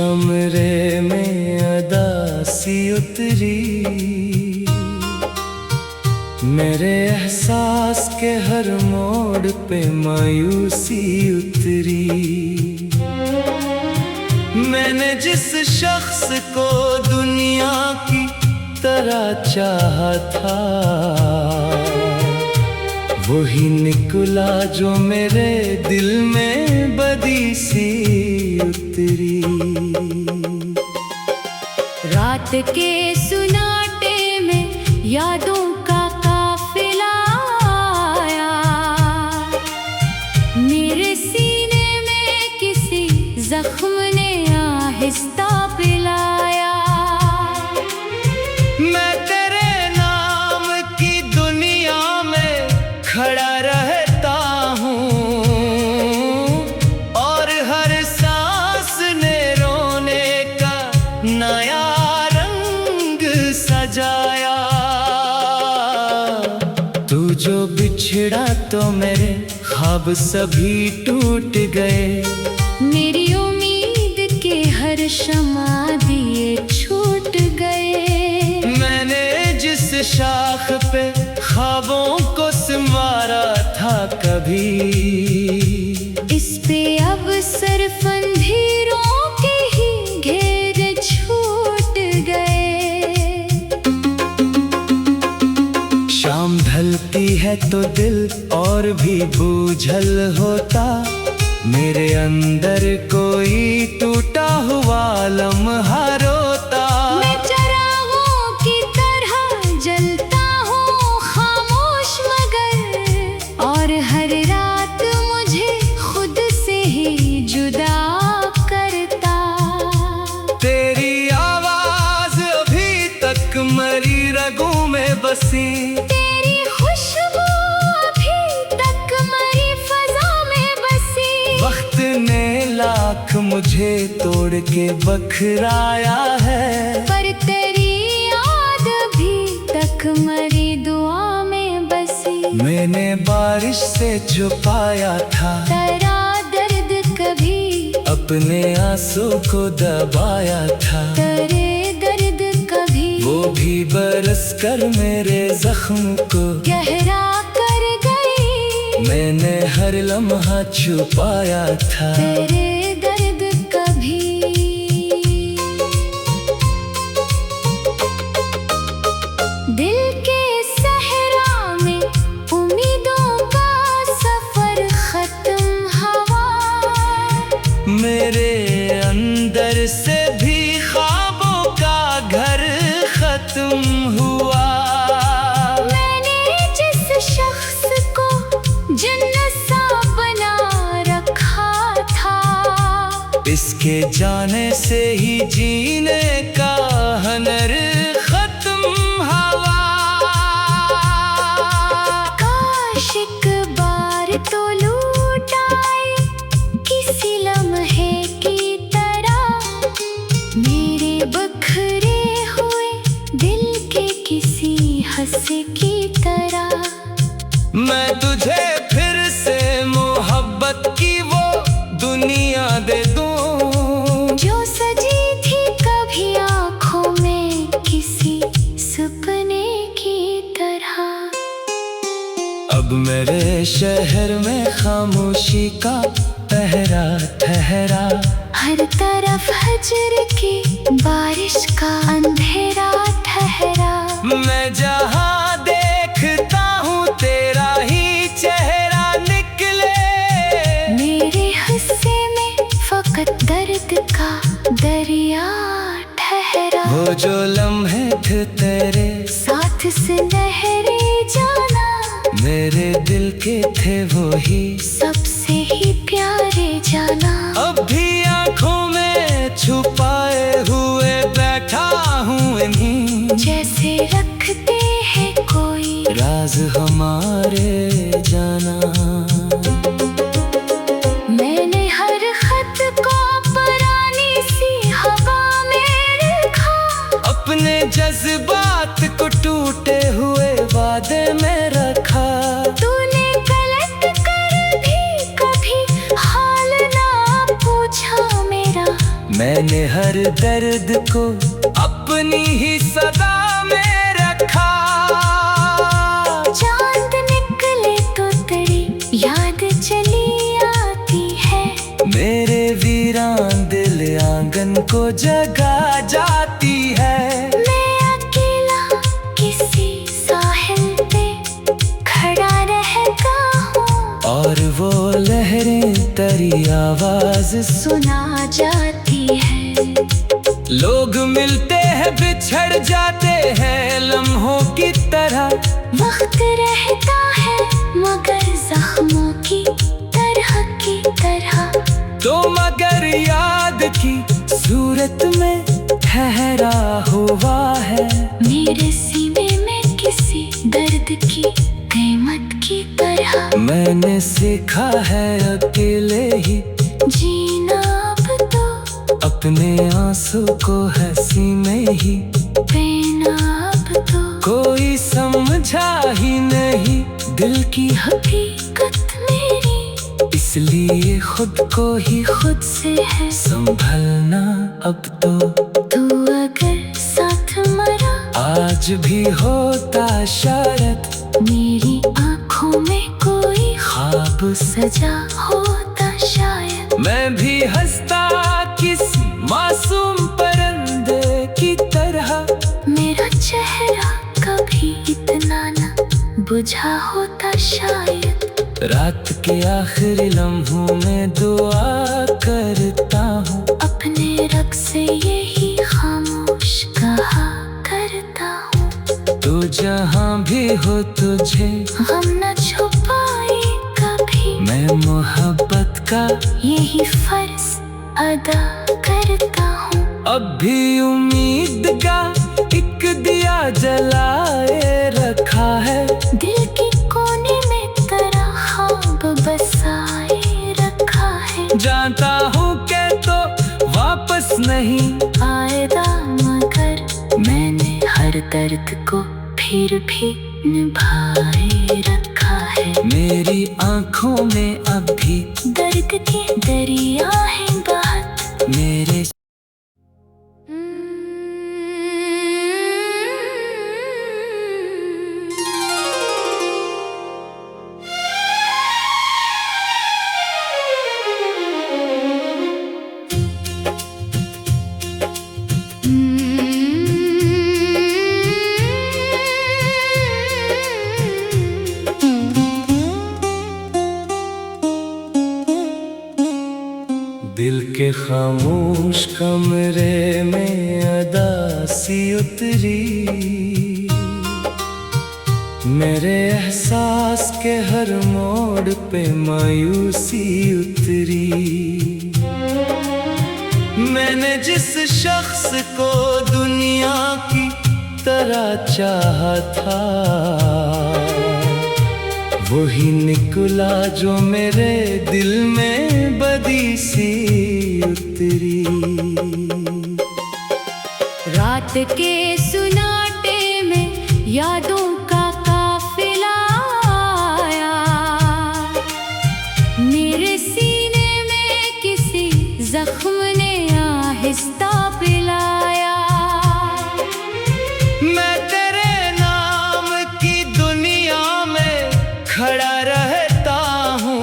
कमरे में अदा सी उतरी, मेरे एहसास के हर मोड़ पे मायूसी उतरी। मैंने जिस शख्स को दुनिया की तरह चाहा था, वही निकला जो मेरे दिल में बदी सी उतरी। रात के सुनाटे में यादों का काफिला आया, मेरे सीने में किसी जख्म ने आहिस्ता पिलाया। मैं तेरे नाम की दुनिया में खड़ा रहता हूँ, और हर सांस ने रोने का नया रंग सजाया। तू जो बिछड़ा तो मेरे ख्वाब सभी टूट गए, मेरी उम्मीद के हर शमा दिए छूट गए। मैंने जिस शाख पे ख्वाबों को संवारा था कभी, इस पे अब सिर्फ अंधेरों के ही घेरे छूट गए। शाम ढलती है तो दिल और भी बोझल होता, मेरे अंदर कोई टूटा हुआ लम्हा रोता। मैं चरागों की तरह जलता हूँ खामोश मगर, और हर रात मुझे खुद से ही जुदा करता। तेरी आवाज अभी तक मरी रगों में बसी, तेरी खुशबू अभी तक मरी फजा में बसी। वक्त ने लाख मुझे तोड़ के बखराया है, पर तेरी याद अभी तक मरी दुआ में बसी। मैंने बारिश से छुपाया था तेरा दर्द कभी, अपने आंसू को दबाया था। तेरे दर्द कभी, वो भी बरस कर मेरे जख्म को गहरा कर गई। मैंने हर लम्हा छुपाया था। तेरे दर्द कभी। दिल के सहरा में उम्मीदों का सफर खत्म हुआ, मेरे अंदर से भी ख्वाबों का घर खत्म हुआ। मैंने जिस शख्स को जन्नत सा बना रखा था, इसके जाने से ही जीने का हनर खत्म हुआ। काश एक बार तो लौट आए किसी लम्हे की तरह, मेरे बखरे हुए दिल के किसी हंस की तरह। मैं तुझे फिर से मोहब्बत की वो दुनिया दे दूं, जो सजी थी कभी आँखों में किसी सपने की तरह। अब मेरे शहर में खामोशी का पहरा ठहरा, हर तरफ हजर की बारिश का अंधेरा ठहरा। मैं जहाँ देखता हूँ तेरा ही चेहरा निकले, मेरे हिस्से में फकत दर्द का दरिया ठहरा। वो जो लम्हे थे तेरे साथ से नहरे जाना, मेरे दिल के थे वो ही सबसे ही प्यारे जाना। अब भी आँखों में छुपाए हुए बैठा हूँ इन्हीं, जैसे रखते हैं कोई राज हमारे जाना। मैंने हर खत को पुरानी सी हवा में रखा, अपने जज्बात को टूटे हुए वादे में रखा। तूने गलत कर भी कभी हाल ना पूछा मेरा, मैंने हर दर्द को अपनी ही सदा में रखा। चांद निकले तो तेरी याद चली आती है, मेरे वीरान दिल आंगन को जगा जाती है। मैं अकेला किसी साहिल पे खड़ा रहता हूँ, और वो लहरें तेरी आवाज सुना जाती है। लोग मिलते हैं बिछड़ जाते हैं लम्हों की तरह, वक्त रहता है मगर जख्मों की तरह तो मगर याद की सूरत में ठहरा हुआ है। मेरे सीने में किसी दर्द की कीमत की तरह। मैंने सीखा है अकेले ही जीना अब तो, अपने आंसू को हंसी में ही पीना अब तो, कोई समझा ही नहीं दिल की हकीकत मेरी इसलिए खुद को ही खुद से है संभलना अब तो। तू अगर साथ मरा आज भी होता शायद मेरी आँखों में कोई ख्वाब सजा होता शायद। मैं भी हंसता किसी मासूम परिंदे की तरह, मेरा चेहरा कभी इतना न बुझा होता शायद। रात के आखिरी लम्हों में दुआ करता हूँ, अपने रब से यही खामोश कहा करता हूँ। तू जहाँ भी हो तुझे गम न छुपाए कभी, मैं मोहब्बत का यही फर्ज अदा करता हूँ। अब भी उम्मीद का एक दिया जलाए रखा है, दिल के कोने में तेरा ख्वाब बसाए रखा है। जानता हूँ कि तो वापस नहीं आएगा मगर मैंने हर दर्द को फिर भी निभाए रखा है। मेरी आंखों में अब भी दर्द के दरिया है बात मेरे। दिल के खामोश कमरे में अदा सी उतरी, मेरे एहसास के हर मोड़ पे मायूसी उतरी। मैंने जिस शख्स को दुनिया की तरह चाहा था, वही निकला जो मेरे दिल में बदी सी उतरी। रात के सुनाटे में यादों का काफिला आया, मेरे सीने में किसी जख्म ने आहिस्ता पिलाया। मैं तेरे नाम की दुनिया में खड़ा रहता हूँ,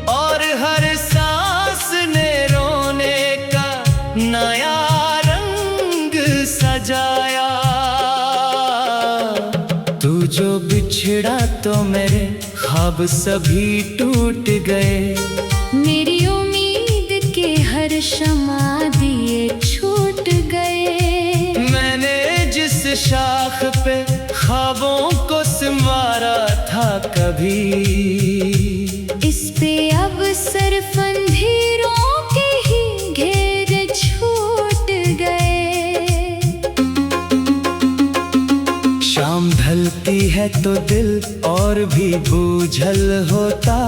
और हर सांस ने रोने का नया रंग सजाया। तू जो बिछड़ा तो मेरे ख्वाब सभी टूट गए, मेरी उम्मीद के हर शमा दिए छूट गए। मैंने जिस शाख पे ख्वाबों को संवारा था कभी, इस पे अब सिर्फ अंधेरों के ही घेरे छूट गए। शाम ढलती है तो दिल और भी बोझल होता,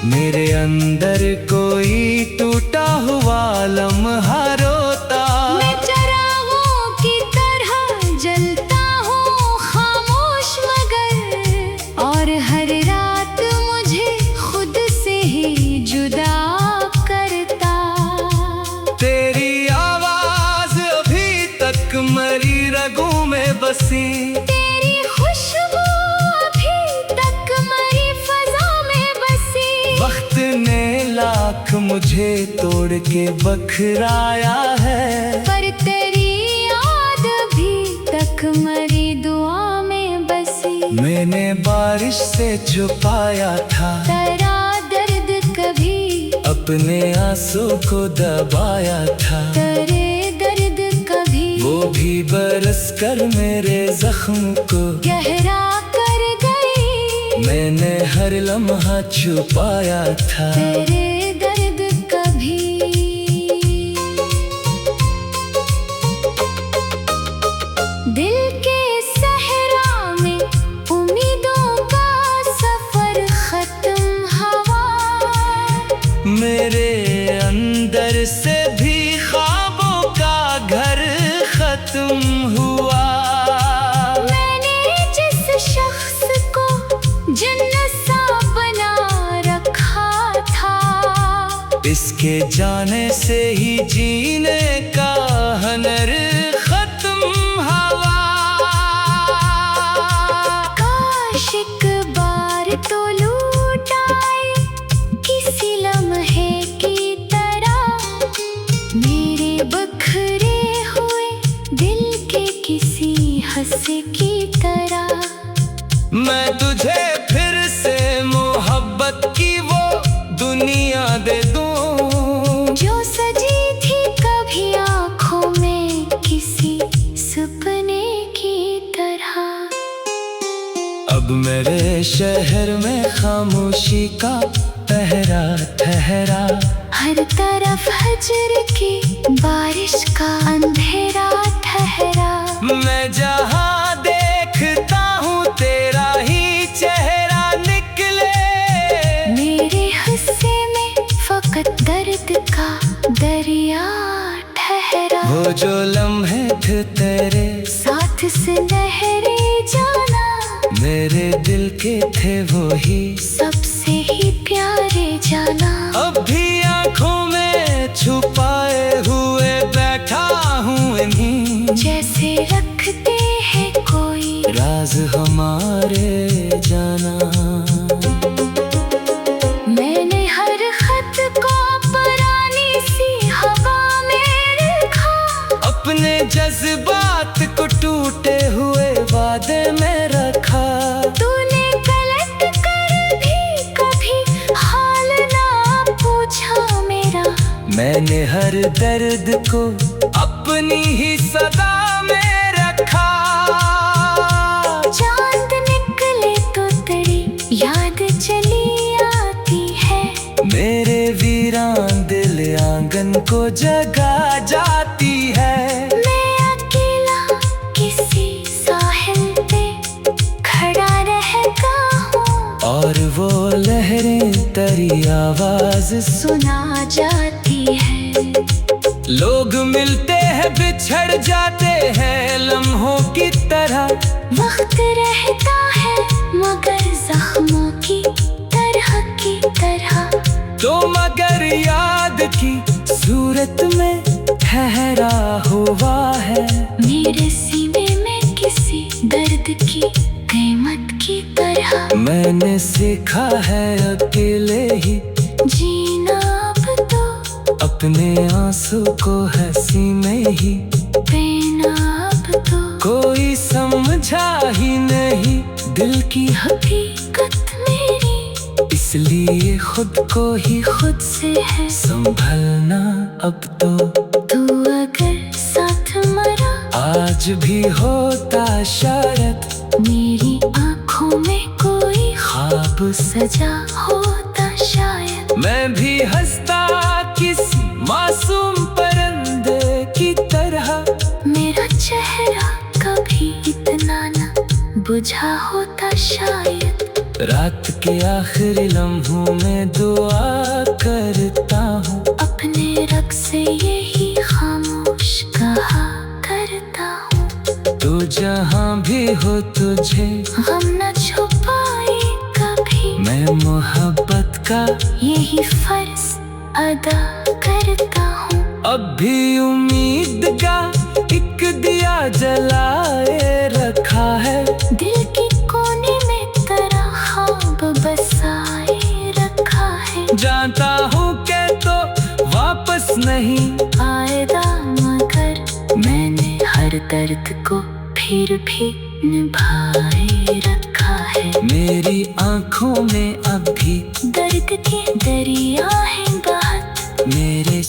मेरे अंदर कोई टूटा हुआ लम्हा रोता। मैं चिरागों की तरह जलता हूँ खामोश मगर, और हर रात मुझे खुद से ही जुदा करता। बसी। तेरी खुशबू अभी तक मरी फजा में बसी। वक्त ने लाख मुझे तोड़ के बखराया है, पर तेरी याद अभी तक मरी दुआ में बसी। मैंने बारिश से छुपाया था तेरा दर्द कभी, अपने आंसू को दबाया था। तेरे दर्द कभी, वो भी बरस कर मेरे जख्म को गहरा कर गई। मैंने हर लम्हा छुपाया था। तेरे दर्द कभी। दिल के सहरा में उम्मीदों का सफर खत्म हवा। मेरे अंदर से भी ख्वाबों का घर खत्म हुआ। मैंने जिस शख्स को जन्नत सा बना रखा था, इसके जाने से ही जीने का हनर खत्म हुआ। काश एक बार तो लूट आए किसी लम्हे की तरह, मेरे बखरे हुए दिल के किसी हंसी की तरह। मैं तुझे फिर से मोहब्बत की वो दुनिया दे दूं, जो सजी थी कभी आँखों में किसी सपने की तरह। अब मेरे शहर में खामोशी का पहरा ठहरा। हर तरफ हजर की बारिश का अंधेरा ठहरा। मैं जहाँ देखता हूँ तेरा ही चेहरा निकले। मेरे हिस्से में फकत दर्द का दरिया ठहरा। वो जो लम्हे थे तेरे साथ से लहरे जाना, मेरे दिल के थे वो ही सबसे ही प्यारे जाना। अब भी आँखों में छुपाए हुए बैठा हूँ इन्हीं, जैसे रखते हैं कोई राज हमारे जाना। मैंने हर खत को पुरानी सी हवा में रखा। अपने जज्बात को टूटे हुए वादे में रखा। तूने गलत कर भी कभी हाल ना पूछा मेरा। मैंने हर दर्द को अपनी ही सदा में रखा। चांद निकले तो तेरी याद चली आती है। मेरे वीरान दिल आंगन को जगा जाती है। मैं अकेला किसी साहिल पे खड़ा रहता हूँ, और वो लहरें तेरी आवाज सुना जाती है। लोग मिलते हैं बिछड़ जाते हैं लम्हों की तरह। वक्त रहता है मगर जख्मों की तरह। तो मगर याद की सूरत में ठहरा हुआ है। मेरे सीने में किसी दर्द की कीमत की तरह। मैंने सीखा है अकेले ही जीना अब तो, अपने आंसू को हंसी में ही पीना अब तो। कोई समझा ही नहीं दिल की हकीकत मेरी, इसलिए खुद को ही खुद से है संभलना अब तो। तू अगर साथ मरा, आज भी होता शायद मेरी आँखों में कोई ख्वाब सजा होता शायद। मैं भी हंसता किसी मासूम परिंदे की तरह। मेरा चेहरा कभी इतना न बुझा होता शायद। रात के आखिरी लम्हों में दुआ करता हूँ, अपने रब से यही खामोश कहा करता हूँ। तू जहाँ भी हो तुझे गम न छुपाए कभी, मैं मोहब्बत का यही फर्ज अदा करता हूँ। अब भी उम्मीद का एक दिया जलाए रखा है। दिल के कोने में तेरा ख्वाब बसाए रखा है। जानता हूँ कि तो वापस नहीं आएगा, मगर मैंने हर दर्द को फिर भी निभाए रखा है। मेरी आंखों में अब भी दर्द के दरिया है बहुत। मेरे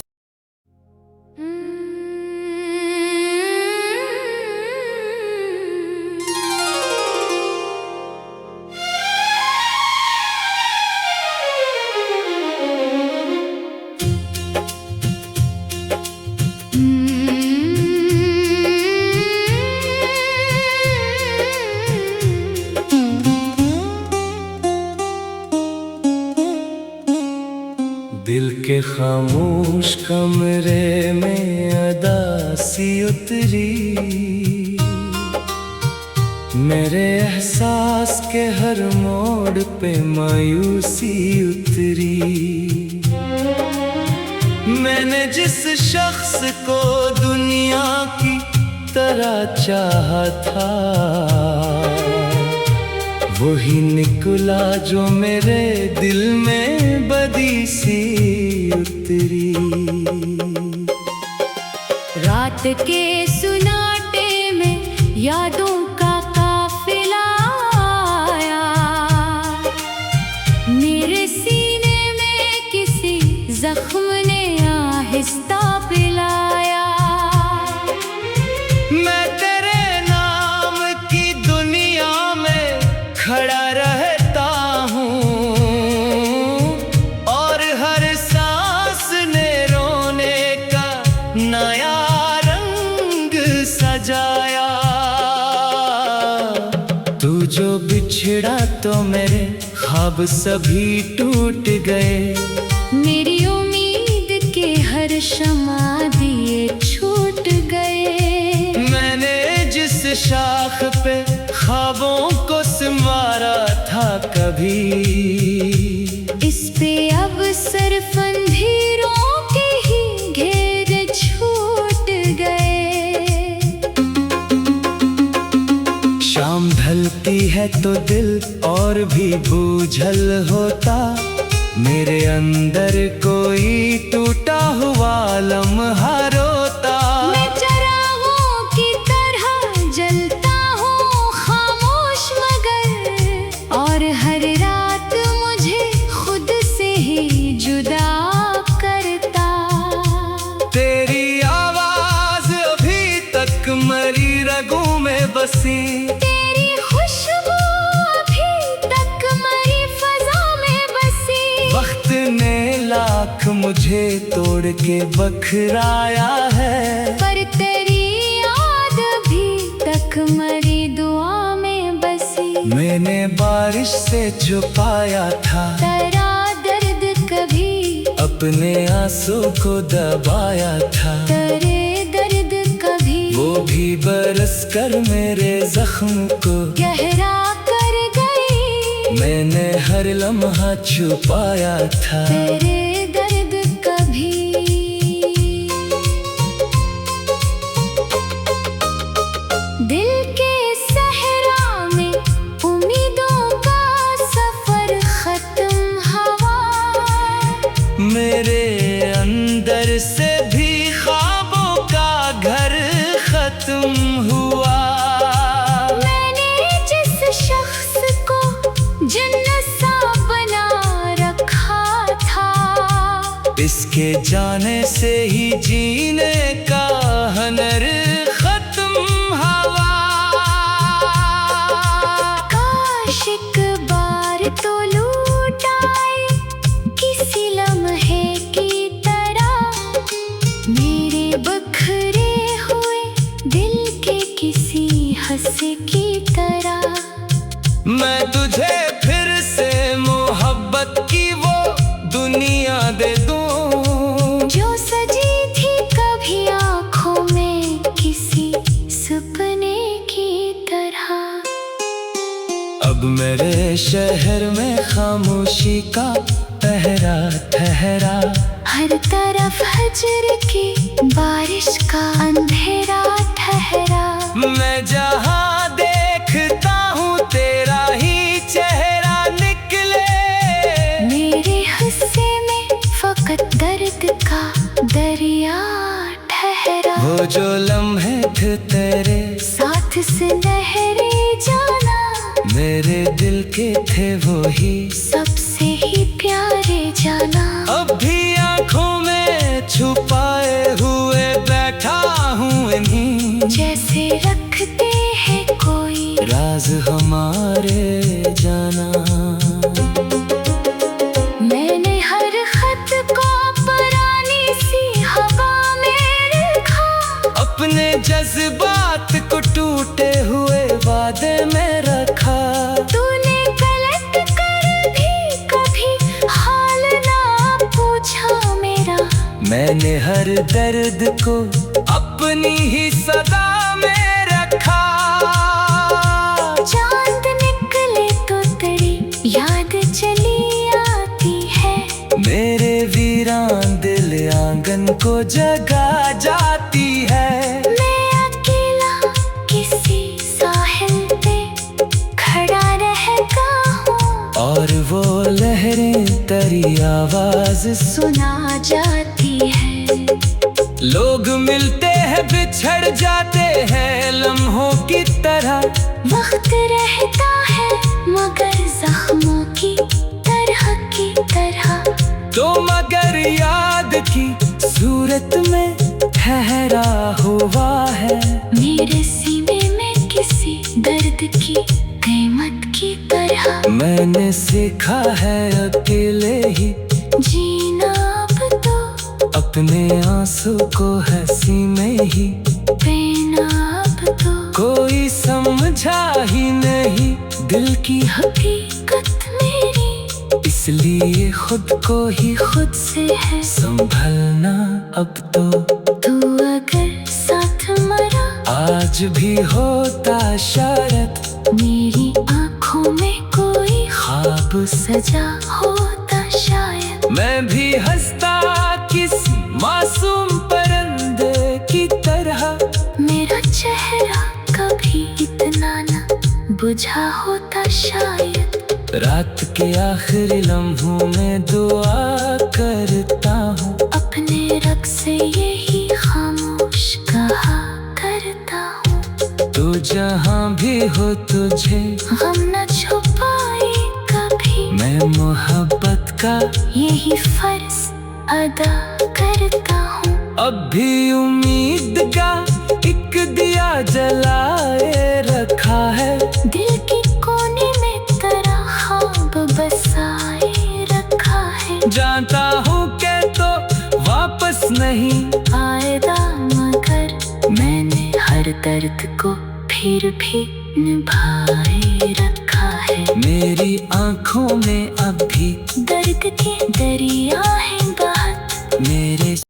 दिल के खामोश कमरे में अदा सी उतरी। मेरे एहसास के हर मोड़ पे मायूसी उतरी। मैंने जिस शख्स को दुनिया की तरह चाहा था, वही निकला जो मेरे दिल में बदी सी उतरी। रात के सुनाटे में यादों का काफिला आया। मेरे सीने में किसी जख्म ने आहिस्ता पिलाया। मैं तेरे नाम की दुनिया में खड़ा रहता हूँ, और हर सांस ने रोने का नया रंग सजाया। तू जो बिछड़ा तो मेरे ख्वाब सभी टूट गए। मेरी उम्मीद के हर शमा दिए छूट गए। मैंने जिस शाख पे ख्वाबों को संवारा था कभी, इस पे अब सिर्फ अंधेरों के ही घेरे छूट गए। शाम ढलती है तो दिल और भी बोझल होता। मेरे अंदर कोई टूटा हुआ लम्हा रोता। मैं चिरागों की तरह जलता हूँ खामोश मगर, और हर रात मुझे खुद से ही जुदा करता। तेरी आवाज अभी तक मरी रगों में बसी। तेरी खुशबू अभी तक मरी फजा में बसी। वक्त ने लाख मुझे तोड़ के बखराया है, पर तेरी याद भी तक मरी दुआ में बसी। मैंने बारिश से छुपाया था तेरा दर्द कभी, अपने आंसू को दबाया था। तेरे दर्द कभी, वो भी बरस कर मेरे जख्म को गहरा कर गई। मैंने हर लम्हा छुपाया था। तेरे दर्द कभी। दिल के सहरा में उम्मीदों का सफर खत्म हुआ। मेरे अंदर से भी ख्वाबों का घर खत्म हुआ। मैंने जिस शख्स को जन्नत सा बना रखा था, इसके जाने से ही जीने का हनर खत्म हुआ। काश एक बार तो लूट आए किसी लम्हे की तरह, मेरे बखरे हुए दिल के किसी हंसी की तरह। मैं तुझे फिर से मोहब्बत की वो दुनिया दे दूं, जो सजी थी कभी आँखों में किसी सपने की तरह। अब मेरे शहर में खामोशी का पहरा ठहरा। हर तरफ हजर की बारिश का अंधेरा ठहरा। मैं जहाँ देखता हूँ तेरा ही चेहरा निकले। मेरे हिस्से में फकत दर्द का दरिया ठहरा। वो जो लम्हे थे तेरे साथ से लहरे जाना, मेरे दिल के थे वो ही सबसे ही प्यारे जाना। अब भी आँखों में छुपाए हुए बैठा हूँ इन्हीं, जैसे रखते हैं कोई राज हमारे जाना। मैंने हर खत को पुरानी सी हवा में रखा, अपने जज्बात को टूटे हुए वादे में रखा। तूने गलत कर भी कभी हाल ना पूछा मेरा, मैंने हर दर्द को अपनी ही सदा में रखा। चांद निकले तो तेरी याद चली आती है, मेरे वीरान दिल आंगन को जगा जाती है। मैं अकेला किसी साहिल पे खड़ा रहता हूँ, और वो लहरें तेरी आवाज सुना जाती है। लोग मिलते हैं बिछड़ जाते हैं लम्हों की तरह, वक्त रहता है मगर जख्मों की तरह। तो मगर याद की सूरत में ठहरा हुआ है, मेरे सीने में किसी दर्द की कीमत की तरह। मैंने सीखा है अकेले ही जीना अब तो, अपने आंसू को हंसी में ही पीना अब तो, कोई समझा ही नहीं दिल की हकीकत मेरी इसलिए खुद को ही खुद से है संभलना अब तो। तू अगर साथ मरा आज भी होता शायद मेरी आँखों में कोई ख्वाब सजा होता शायद, मैं भी हंसता किसी मासूम परिंदे की तरह। मेरा चेहरा कभी इतना ना बुझा होता शायद। रात के आखिरी लम्हों में दुआ करता हूँ, अपने रब से यही खामोश कहा करता हूँ। तू जहाँ भी हो तुझे गम न छुपाए कभी, मैं मोहब्बत का यही फर्ज अदा करता हूँ। अब भी उम्मीद का एक दिया जलाए रखा है, दिल के कोने में तेरा ख्वाब बसाए रखा है। जानता हूँ कि तो वापस नहीं आएगा मगर मैंने हर दर्द को फिर भी निभाए रखा है। मेरी आँखों में अब भी दर्द के दरिया है बहुत, मेरे